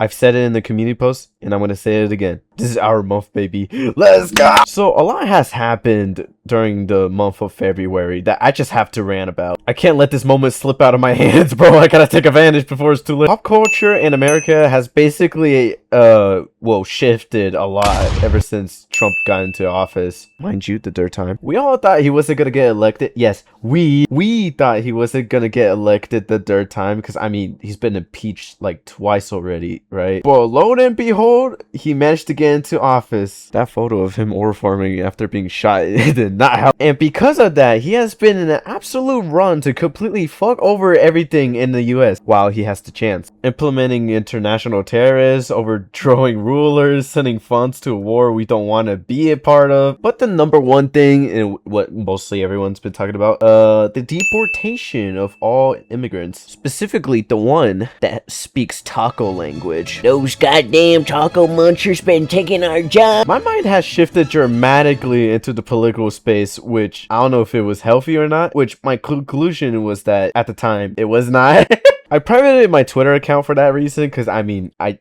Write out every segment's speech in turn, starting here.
I've said it in the community post, and I'm gonna say it again. This is our month, baby. Let's go! So a lot has happened during the month of February that I just have to rant about. I can't let this moment slip out of my hands, bro. I gotta take advantage before it's too late. Pop culture in America has basically, well, shifted a lot ever since Trump got into office. Mind you, the third time. We all thought he wasn't gonna get elected. Yes, we thought he wasn't gonna get elected the third time because, I mean, he's been impeached like twice already, right? Well, lo and behold, he managed to get into office. That photo of him ore farming after being shot did not help. And because of that, he has been in an absolute run to completely fuck over everything in the US while he has the chance. Implementing international terrorists, overthrowing rulers, sending funds to a war we don't want to be a part of. But the number one thing, and what mostly everyone's been talking about, the deportation of all immigrants. Specifically the one that speaks taco language. Those goddamn taco munchers been taking our job. My mind has shifted dramatically into the political space, which I don't know if it was healthy or not, which my conclusion was that at the time it was not. I privated my Twitter account for that reason because, I mean, I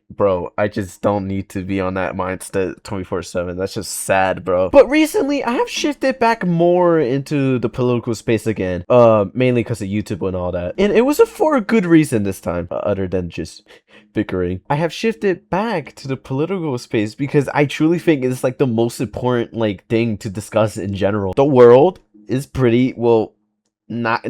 just don't need to be on that mindset 24/7. That's just sad, bro. But recently, I have shifted back more into the political space again, mainly because of YouTube and all that. And it was for a good reason this time, other than just bickering. I have shifted back to the political space because I truly think it's like the most important like thing to discuss in general. The world is pretty, well, not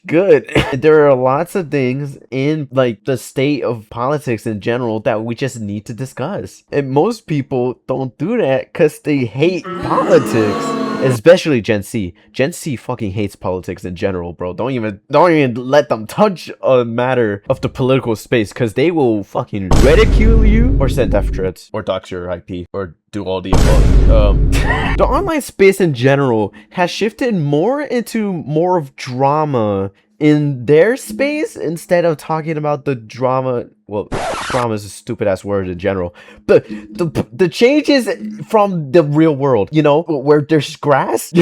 good. There are lots of things in like the state of politics in general that we just need to discuss, and most people don't do that because they hate politics, especially Gen Z. Gen Z fucking hates politics in general, bro. Don't even let them touch a matter of the political space because they will fucking ridicule you or send death threats or dox your IP or do all the above. The online space in general has shifted more into more of drama in their space instead of talking about the drama. Well, drama is a stupid ass word in general, but the changes from the real world, you know, where there's grass.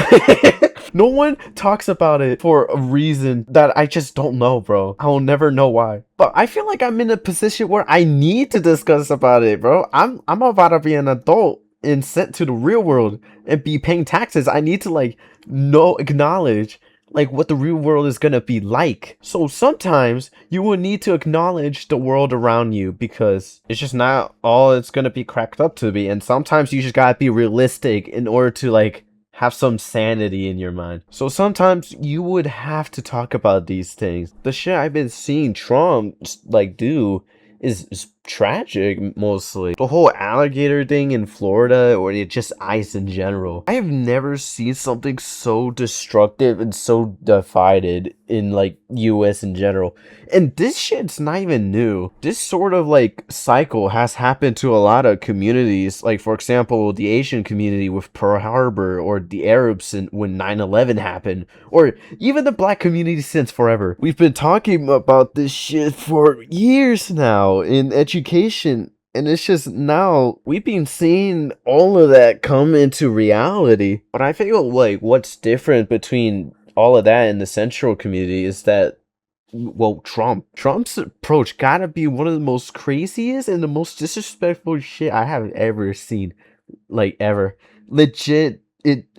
No one talks about it for a reason that I just don't know, bro. I will never know why. But I feel like I'm in a position where I need to discuss about it, bro. I'm about to be an adult and sent to the real world and be paying taxes. I need to like acknowledge like what the real world is gonna be like. So sometimes you will need to acknowledge the world around you because it's just not all it's gonna be cracked up to be. And sometimes you just gotta be realistic in order to like have some sanity in your mind. So sometimes you would have to talk about these things. The shit I've been seeing Trump like do is tragic mostly. The whole alligator thing in Florida, or just ice in general. I have never seen something so destructive and so divided in like US in general. And this shit's not even new. This sort of like cycle has happened to a lot of communities. Like for example, the Asian community with Pearl Harbor, or the Arabs when 9/11 happened, or even the black community since forever. We've been talking about this shit for years now in education, and it's just now we've been seeing all of that come into reality. But I feel like what's different between all of that and the central community is that, well, Trump's approach gotta be one of the most craziest and the most disrespectful shit I have ever seen, like ever. Legit,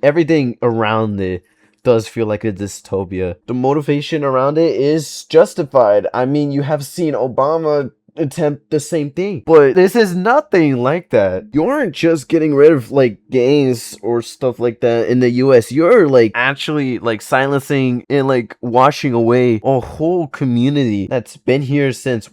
everything around it does feel like a dystopia. The motivation around it is justified. I mean, you have seen Obama attempt the same thing, but this is nothing like that. You aren't just getting rid of like gangs or stuff like that in the US. You're like actually like silencing and like washing away a whole community that's been here since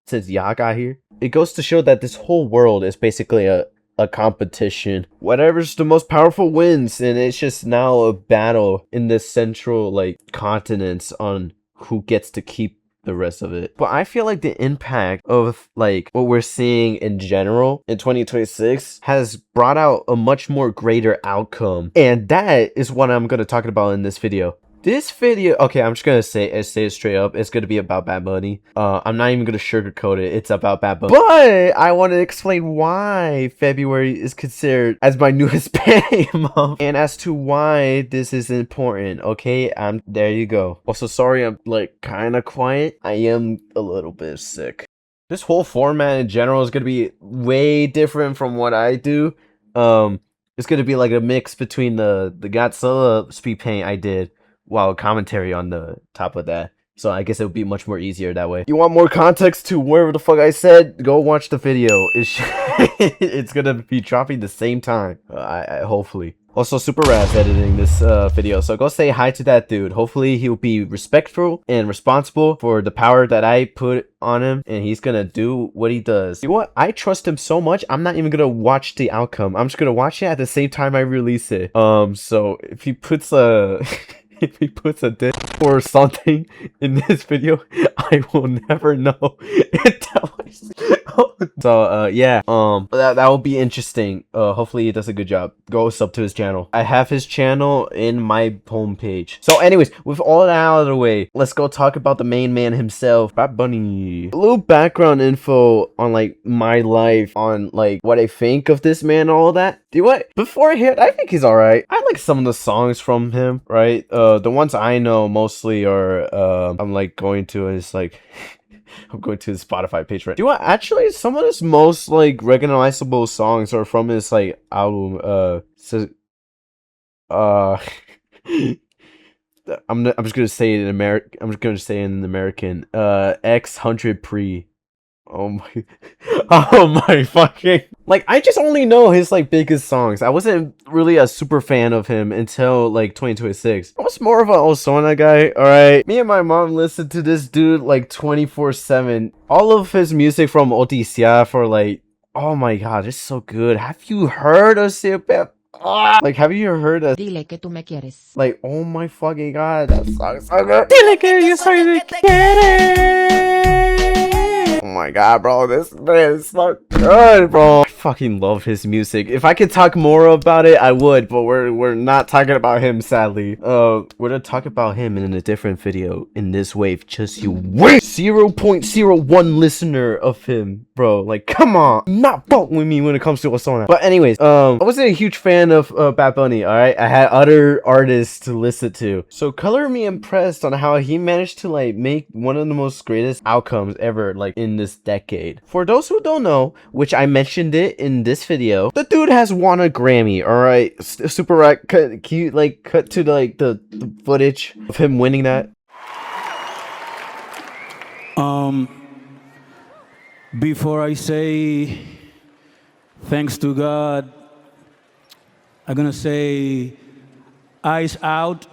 since y'all got here. It goes to show that this whole world is basically a competition. Whatever's the most powerful wins, and it's just now a battle in the central like continents on who gets to keep the rest of it. But I feel like the impact of like what we're seeing in general in 2026 has brought out a much more greater outcome, and that is what I'm going to talk about in this video. This video, okay, I'm just gonna say it straight up. It's gonna be about Bad Bunny. I'm not even gonna sugarcoat it. It's about Bad Bunny. But I want to explain why February is considered as my new Hispanic month, and as to why this is important. Okay, there you go. Also, sorry, I'm like kind of quiet. I am a little bit sick. This whole format in general is gonna be way different from what I do. It's gonna be like a mix between the Godzilla speed paint I did while commentary on the top of that. So I guess it would be much more easier that way. You want more context to whatever the fuck I said? Go watch the video. It's gonna be dropping the same time. Hopefully. Also, SuperRat's editing this video, so go say hi to that dude. Hopefully, he'll be respectful and responsible for the power that I put on him, and he's gonna do what he does. You know what? I trust him so much, I'm not even gonna watch the outcome. I'm just gonna watch it at the same time I release it. So if he puts a... if he puts a dick or something in this video, I will never know until I so yeah, that will be interesting. Hopefully he does a good job. Go sub to his channel. I have his channel in my homepage. So anyways, with all that out of the way, let's go talk about the main man himself, Bad Bunny. A little background info on like my life, on like what I think of this man and all that. Do what? Beforehand, I think he's alright. I like some of the songs from him, right? The ones I know mostly are I'm like going to his like I'm going to his Spotify page right. Do you know what? Actually, some of his most like recognizable songs are from his like album. I'm just gonna say it in American. I'm just gonna say it in American. X100 Pre. Oh my, oh my fucking, like, I just only know his like biggest songs. I wasn't really a super fan of him until like 2026. I was more of an Ozuna guy. All right, me and my mom listened to this dude like 24/7. All of his music from Odisea for like, oh my god, it's so good. Have you heard of Super? Like, have you heard of Dile que tú me quieres. like, oh my fucking god, that song is so good. Dile que yo soy de querer. Oh my god, bro, this man is so good, bro. I fucking love his music. If I could talk more about it, I would, but we're not talking about him, sadly. We're gonna talk about him in a different video in this wave. Just you wait. 0.01 listener of him, bro. Like, come on, not fuck with me when it comes to Ozuna. But anyways, I wasn't a huge fan of Bad Bunny. All right, I had other artists to listen to. So color me impressed on how he managed to like make one of the most greatest outcomes ever, like in this decade. For those who don't know, which I mentioned it in this video, the dude has won a Grammy. All right, SuperRat, can you like cut to like the footage of him winning that? Before I say thanks to God, I'm gonna say eyes out.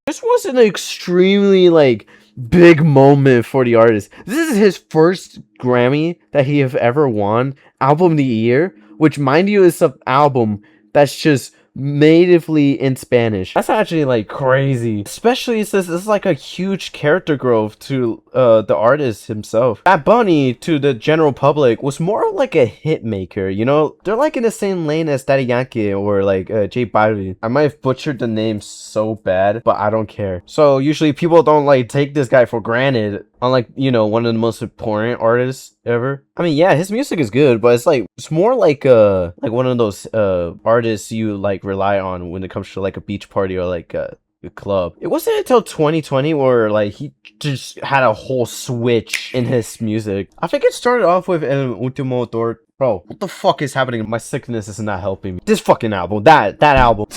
This was an extremely like big moment for the artist. This is his first Grammy that he have ever won. Album of the year, which mind you is an album that's just natively in Spanish. That's actually like crazy, especially since this is like a huge character growth to the artist himself. Bad Bunny to the general public was more like a hit maker, you know. They're like in the same lane as Daddy Yankee or like J Balvin. I might have butchered the name so bad, but I don't care. So usually people don't like take this guy for granted, unlike, you know, one of the most important artists ever. I mean, yeah, his music is good, but it's more like one of those artists you like rely on when it comes to like a beach party or like a club. It wasn't until 2020 where like he just had a whole switch in his music. I think it started off with El Último Tour. Bro, what the fuck is happening? My sickness is not helping me. This fucking album, that album.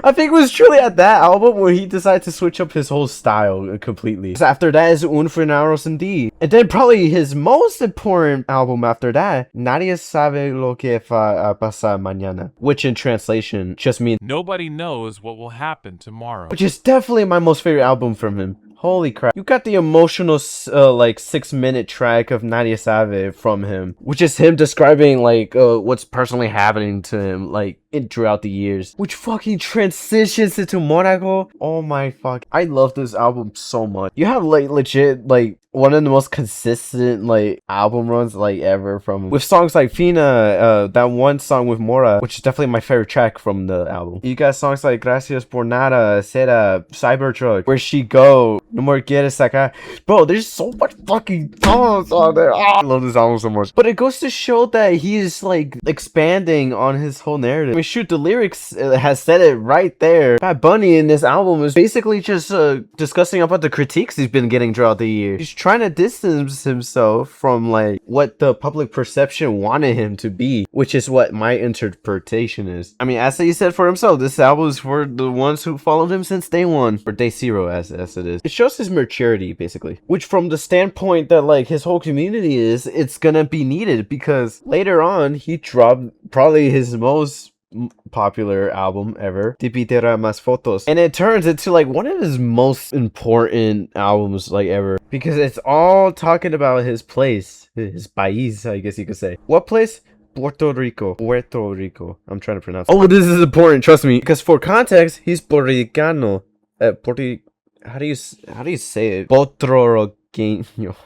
I think it was truly at that album where he decided to switch up his whole style completely. After that is Un Frenaros and D. And then probably his most important album after that, Nadie sabe lo que va a pasar mañana. Which in translation just means nobody knows what will happen tomorrow. Which is definitely my most favorite album from him. Holy crap. You got the emotional like 6-minute track of Nadie Sabe from him, which is him describing like what's personally happening to him like throughout the years, which fucking transitions into Monaco. Oh my fuck, I love this album so much. You have like legit like one of the most consistent like album runs like ever from him. With songs like Fina, that one song with Mora, which is definitely my favorite track from the album. You got songs like Gracias por Nada, Cera, Cybertruck, Where She Go, No More Quieres Acá. Bro, there's so much fucking songs on there. I love this album so much. But it goes to show that he is like expanding on his whole narrative. I mean, shoot, the lyrics has said it right there. Bad Bunny in this album is basically just discussing about the critiques he's been getting throughout the year. He's trying to diss distanced himself from like what the public perception wanted him to be, which is what my interpretation is. I mean, as he said for himself, this album is for the ones who followed him since day one, or day zero as it is. It shows his maturity, basically, which from the standpoint that like his whole community is, it's gonna be needed, because later on he dropped probably his most popular album ever, Te Pidera Más Fotos, and it turns into like one of his most important albums like ever, because it's all talking about his place, his país, I guess you could say. What place? Puerto Rico. I'm trying to pronounce it. Oh, this is important, trust me, because for context, he's Puerto Ricano. How do you say it?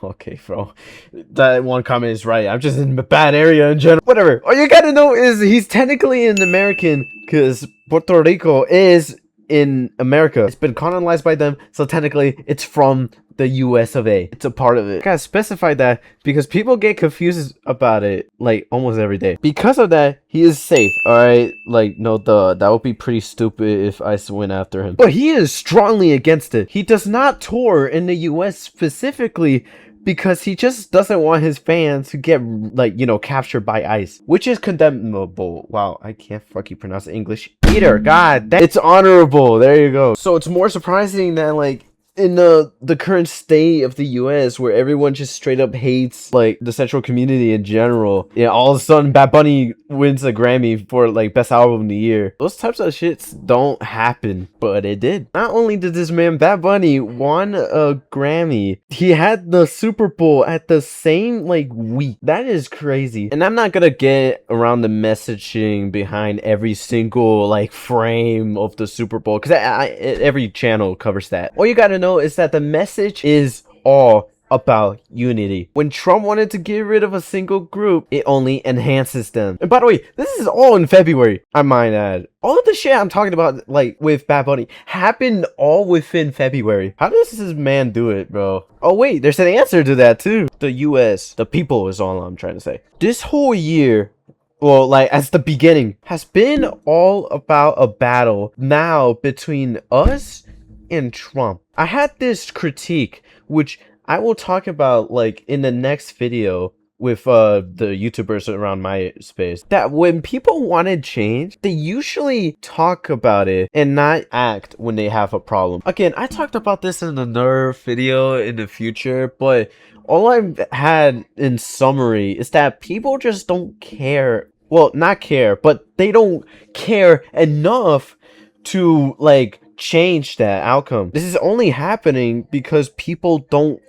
Okay, bro. That one comment is right. I'm just in a bad area in general. Whatever. All you gotta know is he's technically an American, because Puerto Rico is in America. It's been colonized by them, so technically it's from the US of A. It's a part of it. I gotta specify that because people get confused about it like almost every day. Because of that, he is safe, alright? Like, no duh. That would be pretty stupid if I went after him. But he is strongly against it. He does not tour in the US specifically because he just doesn't want his fans to get, like, you know, captured by ICE, which is condemnable. Wow, I can't fucking pronounce English either. God, it's honorable. There you go. So it's more surprising that, like, in the current state of the US, where everyone just straight up hates like the central community in general, yeah, all of a sudden Bad Bunny wins a Grammy for like best album of the year. Those types of shits don't happen, but it did. Not only did this man Bad Bunny won a Grammy, he had the Super Bowl at the same like week. That is crazy. And I'm not gonna get around the messaging behind every single like frame of the Super Bowl, because every channel covers that. All you gotta know is that the message is all about unity. When Trump wanted to get rid of a single group, it only enhances them. And by the way, this is all in February, I might add. All of the shit I'm talking about, like with Bad Bunny, happened all within February. How does this man do it, bro? Oh wait, there's an answer to that too. The US, the people is all I'm trying to say. This whole year, well, like as the beginning, has been all about a battle now between us and Trump. I had this critique, which I will talk about like in the next video with the YouTubers around my space, that when people wanted change, they usually talk about it and not act when they have a problem. Again, I talked about this in another video in the future, but all I've had in summary is that people just don't care. Well, not care, but they don't care enough to like change that outcome. This is only happening because people don't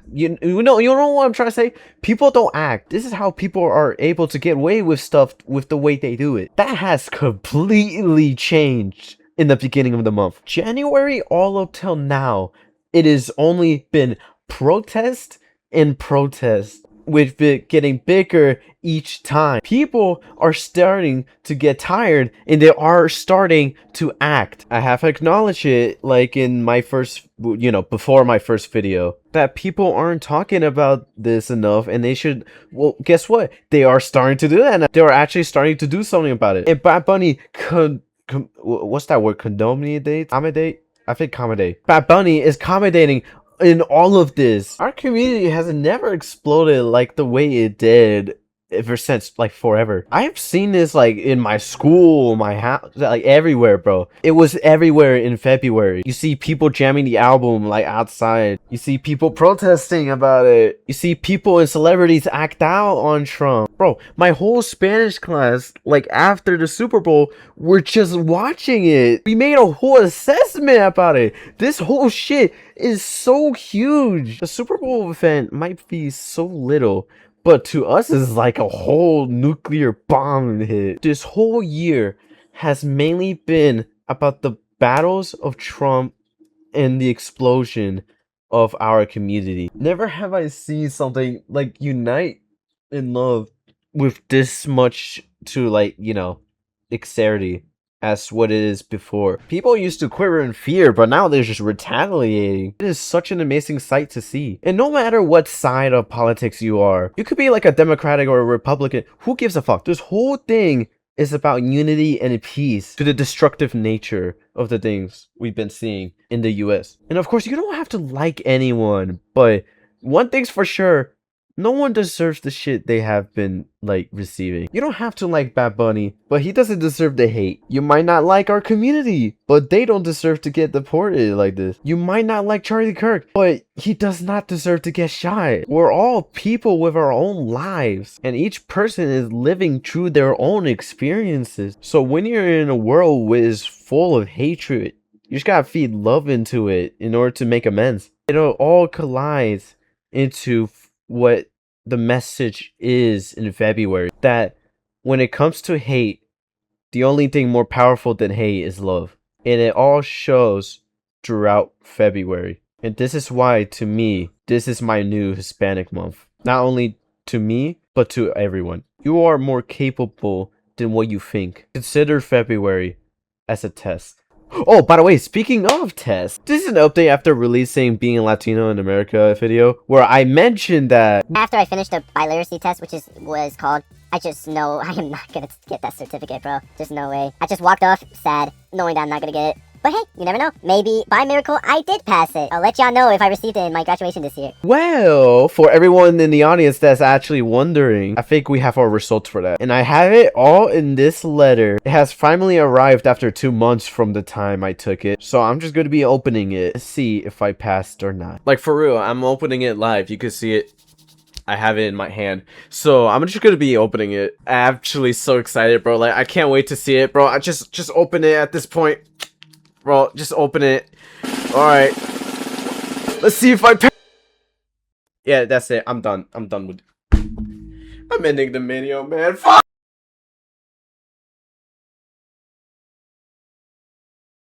you know what I'm trying to say? People don't act. This is how people are able to get away with stuff with the way they do it. That has completely changed in the beginning of the month. January all up till now, it has only been protest and protest, with it getting bigger each time. People are starting to get tired and they are starting to act. I have acknowledged it like in my first, you know, before my first video, that people aren't talking about this enough, and they should. Well, guess what? They are starting to do that now. They are actually starting to do something about it. And Bad Bunny what's that word? Accommodate? I think accommodate. Bad Bunny is accommodating in all of this. Our community has never exploded like the way it did ever since, like, forever. I've seen this like in my school, my house, like everywhere, bro. It was everywhere in February. You see people jamming the album like outside. You see people protesting about it. You see people and celebrities act out on Trump. Bro, my whole Spanish class, like after the Super Bowl, we're just watching it. We made a whole assessment about it. This whole shit is so huge. The Super Bowl event might be so little, but to us is like a whole nuclear bomb hit. This whole year has mainly been about the battles of Trump and the explosion of our community. Never have I seen something like unite in love with this much to, like, you know, dexterity as what it is before. People used to quiver in fear, but now they're just retaliating. It is such an amazing sight to see. And no matter what side of politics you are, you could be like a Democratic or a Republican, who gives a fuck? This whole thing is about unity and peace, to the destructive nature of the things we've been seeing in the US. And of course, you don't have to like anyone, but one thing's for sure. No one deserves the shit they have been, like, receiving. You don't have to like Bad Bunny, but he doesn't deserve the hate. You might not like our community, but they don't deserve to get deported like this. You might not like Charlie Kirk, but he does not deserve to get shot. We're all people with our own lives, and each person is living through their own experiences. So when you're in a world which is full of hatred, you just gotta feed love into it in order to make amends. It all collides into what the message is in February, that when it comes to hate, the only thing more powerful than hate is love. And it all shows throughout February. And this is why, to me, this is my new Hispanic month. Not only to me, but to everyone. You are more capable than what you think. Consider February as a test. Oh, by the way, speaking of tests, this is an update after releasing Being Latino in America video, where I mentioned that After I finished the biliteracy test, which was called, I just know I am not gonna get that certificate, bro. Just no way. I just walked off sad, knowing that I'm not gonna get it. But hey, you never know. Maybe by miracle I did pass it. I'll let y'all know if I received it in my graduation this year. well, for everyone in the audience that's actually wondering, I think we have our results for that. And I have it all in this letter. It has finally arrived after 2 months from the time I took it. So I'm just going to be opening it to see if I passed or not. Like, for real, I'm opening it live. You can see it. I have it in my hand. So I'm just gonna be opening it. I'm actually so excited, bro. Like, I can't wait to see it, bro. I just open it at this point. Bro, just open it. Alright. Let's see if I yeah, that's it. I'm done. I'm done with I'm ending the video, man. Fuck!